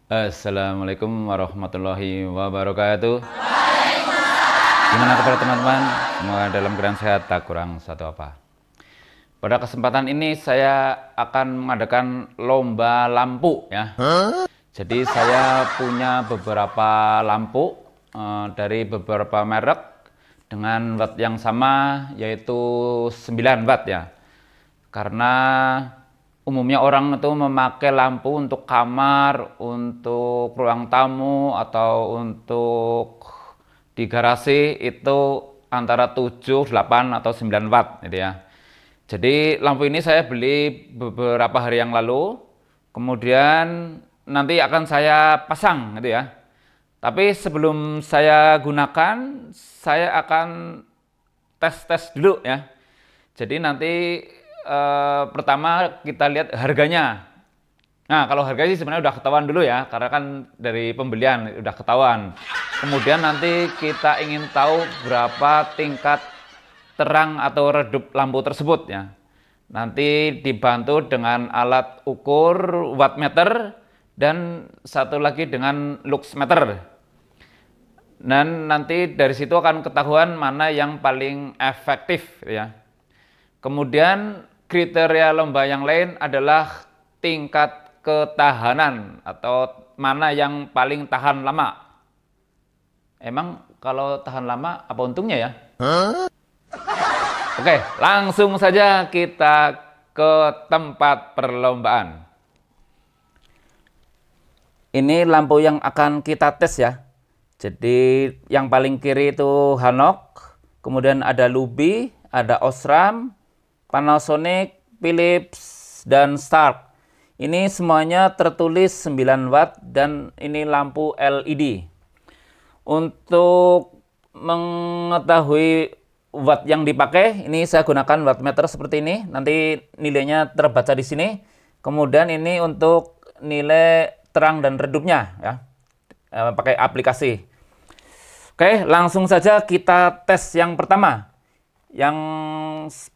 Assalamualaikum warahmatullahi wabarakatuh. Gimana kabar teman-teman? Semua dalam keadaan sehat, tak kurang satu apa. Pada kesempatan ini saya akan mengadakan lomba lampu ya. Jadi saya punya beberapa lampu dari beberapa merek dengan watt yang sama, yaitu 9 watt ya. Karena umumnya orang itu memakai lampu untuk kamar, untuk ruang tamu, atau untuk di garasi itu antara 7, 8, atau 9 watt gitu ya. Jadi lampu ini saya beli beberapa hari yang lalu, kemudian nanti akan saya pasang gitu ya. Tapi sebelum saya gunakan, saya akan tes-tes dulu ya. Jadi nanti pertama kita lihat harganya. Nah, kalau harganya sih sebenarnya udah ketahuan dulu ya, karena kan dari pembelian udah ketahuan. Kemudian nanti kita ingin tahu berapa tingkat terang atau redup lampu tersebut ya. Nanti dibantu dengan alat ukur wattmeter dan satu lagi dengan luxmeter. Dan nanti dari situ akan ketahuan mana yang paling efektif ya. Kemudian kriteria lomba yang lain adalah tingkat ketahanan atau mana yang paling tahan lama. Emang kalau tahan lama apa untungnya ya? Oke, langsung saja kita ke tempat perlombaan. Ini lampu yang akan kita tes ya. Jadi yang paling kiri itu Hanok, kemudian ada Luby, ada Osram, Panasonic, Philips, dan Stark. Ini semuanya tertulis 9 watt dan ini lampu LED. Untuk mengetahui watt yang dipakai, ini saya gunakan wattmeter seperti ini. Nanti nilainya terbaca di sini. Kemudian ini untuk nilai terang dan redupnya ya. Pakai aplikasi. Oke, langsung saja kita tes yang pertama. Yang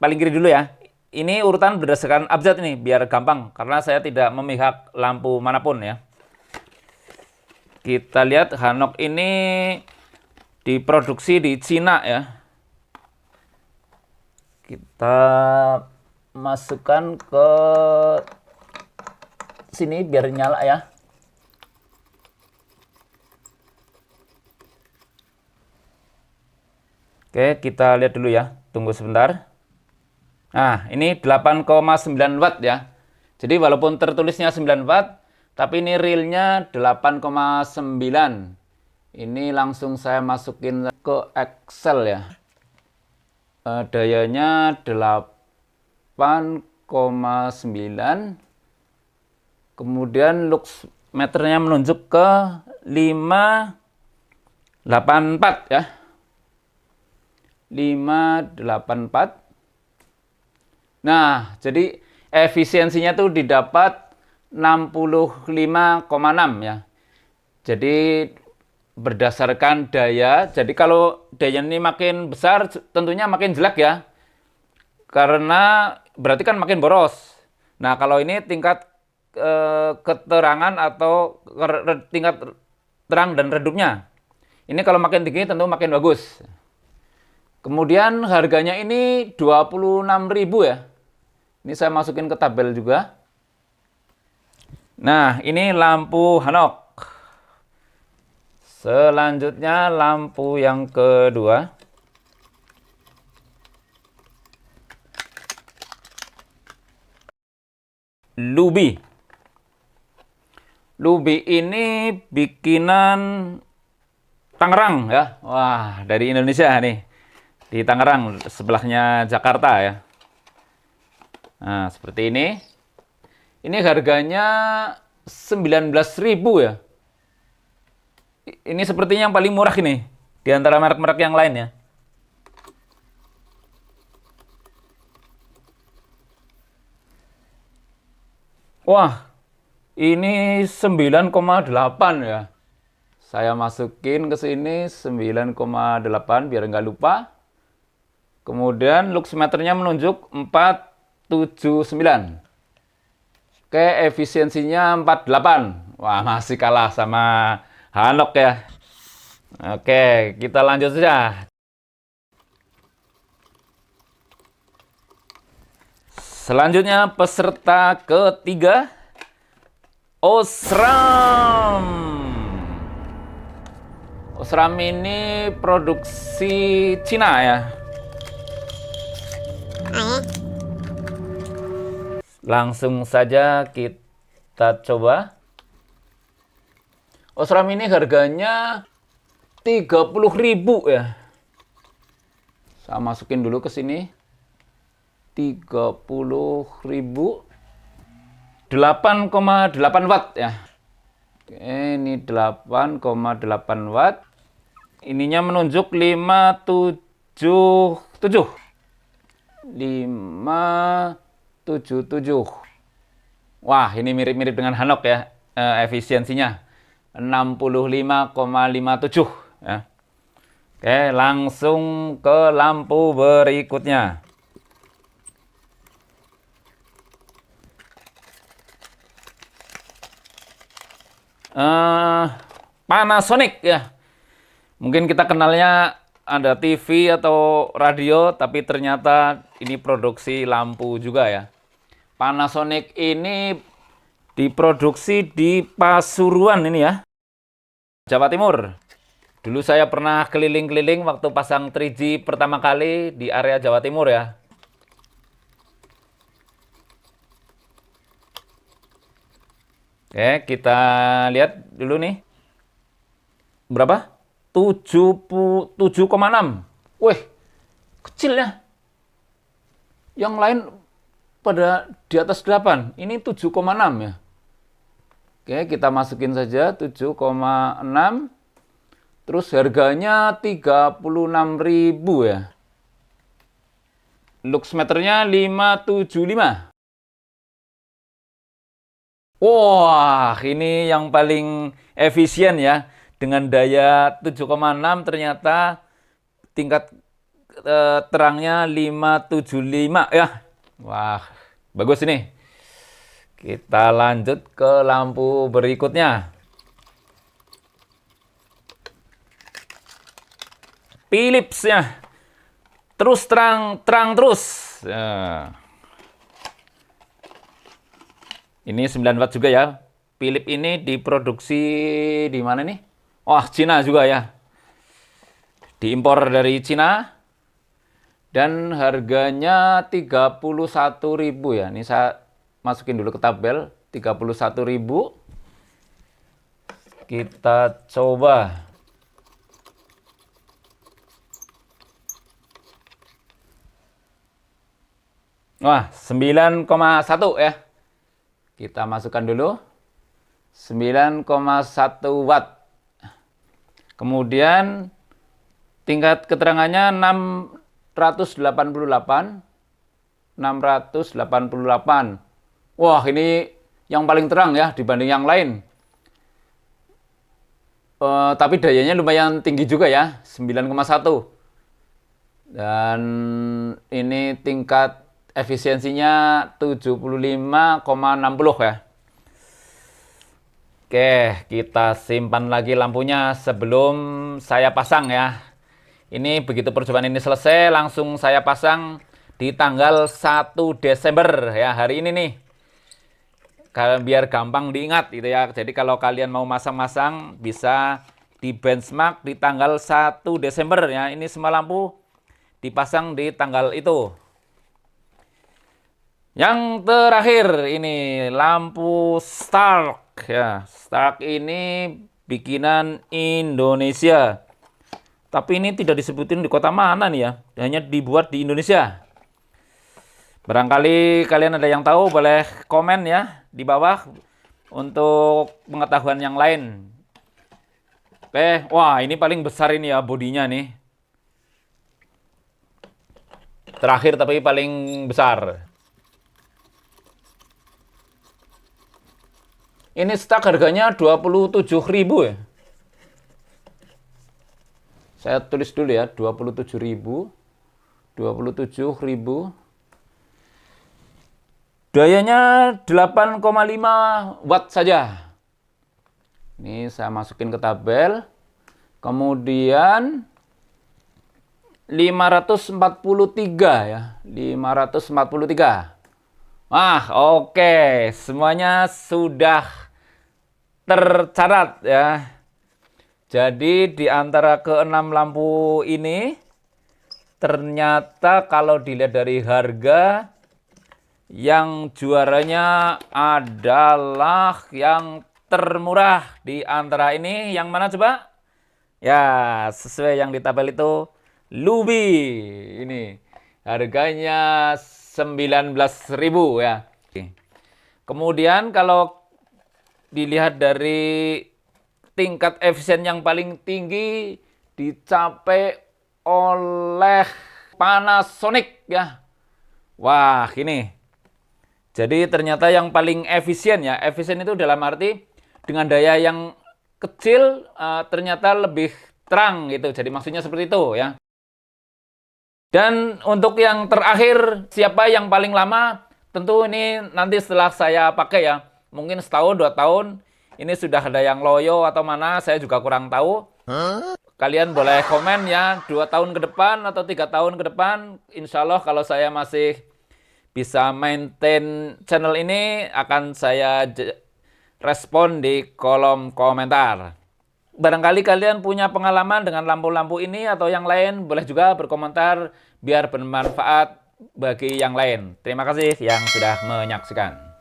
paling kiri dulu ya. Ini urutan berdasarkan abjad ini, biar gampang, karena saya tidak memihak lampu manapun ya. Kita lihat Hanok ini diproduksi di Cina ya. Kita masukkan ke sini biar nyala ya. Oke, kita lihat dulu ya. Tunggu sebentar. Nah, ini 8,9 watt ya. Jadi walaupun tertulisnya 9 watt, tapi ini realnya 8,9. Ini langsung saya masukin ke Excel ya. Dayanya 8,9. Kemudian lux meternya menunjuk ke 584 ya. 584. Nah, jadi efisiensinya tuh didapat 65,6 ya. Jadi berdasarkan daya, jadi kalau daya ini makin besar tentunya makin jelek ya. Karena berarti kan makin boros. Nah, kalau ini tingkat keterangan atau tingkat terang dan redupnya. Ini kalau makin tinggi tentu makin bagus. Kemudian harganya ini 26.000 ya. Ini saya masukin ke tabel juga. Nah, ini lampu Hanok. Selanjutnya lampu yang kedua. Luby. Luby ini bikinan Tangerang ya. Wah, dari Indonesia nih. Di Tangerang, sebelahnya Jakarta ya. Nah, seperti ini. Ini harganya 19.000 ya. Ini sepertinya yang paling murah ini di antara merek-merek yang lain ya. Wah, ini 9,8 ya. Saya masukin ke sini 9,8 biar nggak lupa. Kemudian luxmeternya menunjuk 479. Oke, efisiensinya 48. Wah, masih kalah sama Hanok ya. Oke, kita lanjut saja. Selanjutnya peserta ketiga, Osram. Osram ini produksi Cina ya. Langsung saja kita coba. Osram ini harganya 30.000 ya. Saya masukin dulu ke sini. 30.000. 8,8 watt ya. Oke, ini 8,8 watt. Ininya menunjuk 577. 577. Wah, ini mirip-mirip dengan Hanok ya. Efisiensinya 65,57 ya. Oke, langsung ke lampu berikutnya. Panasonic ya. Mungkin kita kenalnya ada TV atau radio, tapi ternyata ini produksi lampu juga ya. Panasonic ini diproduksi di Pasuruan ini ya, Jawa Timur. Dulu saya pernah keliling-keliling waktu pasang 3G pertama kali di area Jawa Timur ya. Oke, kita lihat dulu nih. Berapa? 7,6. Wih, kecil ya. Yang lain pada di atas 8. Ini 7,6 ya. Oke, kita masukin saja 7,6. Terus harganya 36.000 ya. Lux meternya 575. Wah, ini yang paling efisien ya. Dengan daya 7,6 ternyata tingkat terangnya 575 ya. Wah, bagus ini. Kita lanjut ke lampu berikutnya. Philips ya. Terus terang terus. Ya. Ini 9 watt juga ya. Philips ini diproduksi di mana nih? Wah, Cina juga ya. Diimpor dari Cina. Dan harganya 31.000 ya. Ini saya masukin dulu ke tabel. 31.000. Kita coba. Wah, 9,1 ya. Kita masukkan dulu 9,1 watt. Kemudian tingkat keterangannya 688. Wah, ini yang paling terang ya dibanding yang lain. Tapi dayanya lumayan tinggi juga ya, 9,1. Dan ini tingkat efisiensinya 75,60 ya. Oke, kita simpan lagi lampunya sebelum saya pasang ya. Ini begitu percobaan ini selesai, langsung saya pasang di tanggal 1 Desember ya, hari ini nih. Biar gampang diingat gitu ya. Jadi kalau kalian mau masang-masang bisa di benchmark di tanggal 1 Desember ya. Ini semua lampu dipasang di tanggal itu. Yang terakhir ini lampu Stark ya. Stark ini bikinan Indonesia. Tapi ini tidak disebutin di kota mana nih ya. Hanya dibuat di Indonesia. Barangkali kalian ada yang tahu, boleh komen ya di bawah untuk pengetahuan yang lain. Oke, wah ini paling besar ini ya bodinya nih. Terakhir tapi paling besar. Ini stak harganya 27.000 ya. Saya tulis dulu ya, 27.000. 27.000. Dayanya 8,5 watt saja. Ini saya masukin ke tabel. Kemudian 543 ya, 543. Oke, semuanya sudah tercatat ya. Jadi di antara keenam lampu ini ternyata kalau dilihat dari harga, yang juaranya adalah yang termurah di antara ini. Yang mana coba? Ya, sesuai yang di tabel itu, Lubi. Ini harganya 19.000 ya. Kemudian kalau dilihat dari tingkat efisien yang paling tinggi dicapai oleh Panasonic ya. Wah, ini. Jadi ternyata yang paling efisien ya. Efisien itu dalam arti dengan daya yang kecil ternyata lebih terang gitu. Jadi maksudnya seperti itu ya. Dan untuk yang terakhir, siapa yang paling lama? Tentu ini nanti setelah saya pakai ya. Mungkin setahun, 2 tahun. Ini sudah ada yang loyo atau mana, saya juga kurang tahu. Kalian boleh komen ya, 2 tahun ke depan atau 3 tahun ke depan. Insya Allah kalau saya masih bisa maintain channel ini, akan saya respon di kolom komentar. Barangkali kalian punya pengalaman dengan lampu-lampu ini atau yang lain, boleh juga berkomentar biar bermanfaat bagi yang lain. Terima kasih yang sudah menyaksikan.